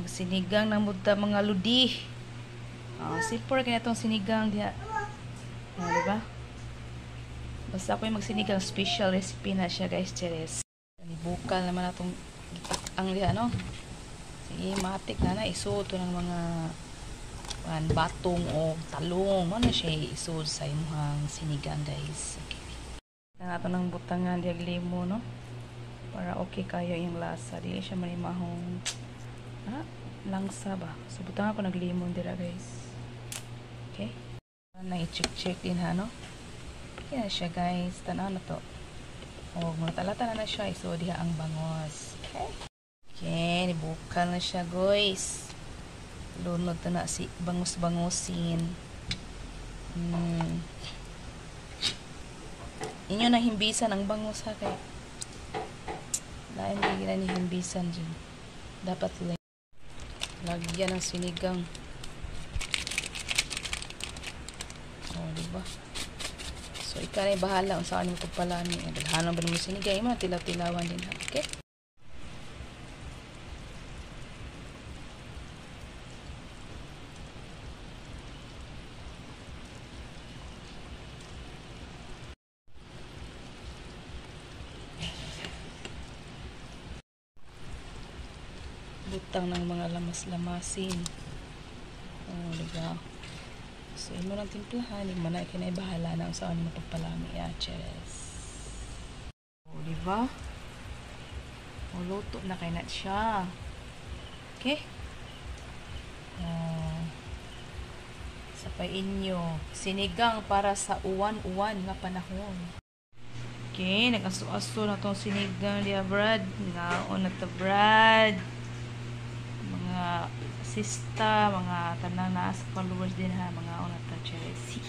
Magsinigang ng muda mga ludi. Simple kaya itong sinigang diha. Diba? Basta ako yung magsinigang, special recipe na siya guys, cheres. Bukal naman itong ang diha, no? Sige, matik na isuot ng mga batong o talong. Ano siya isuot sa imuhang sinigang guys. Okay. Nato ng butangan diag limo, no? Para okay kayo yung lasa. Dili siya marimahong langsa ba. So butangan ko naglimon dira guys. Okay. Na-check din ha, no? Yan siya guys. Tanaw na to. O, matalata na siya. So diha ang bangos. Okay. Okay, nibukal na siya guys. Lunod na si bangus-bangusin. Inyo na himbisan ang bangus ha kay. Lain hindi na ni himbisan dyan. Dapat lagyan ng sinigang. Oh, diba? So, ikaw na bahala kung saan mo pagpalami. Daghanan ba naman sinigang? Ima, tilaw-tilawan din ha. Okay? Butang ng mga lamas-lamasin. Oh, diba? So, imo ng timplahan. Hindi man na ikinaibahala na saan mo pagpalami. Cheers. Oh, diba? Oh, luto na kayo na siya. Okay? Oh, sapain nyo. Sinigang para sa uwan-uwan nga panahon. Okay, nag-aso-aso na itong sinigang diya, Brad. Ngaon na ito, Brad. Mga sista, mga tanang naas followers din ha, mga una ta, Chelsea.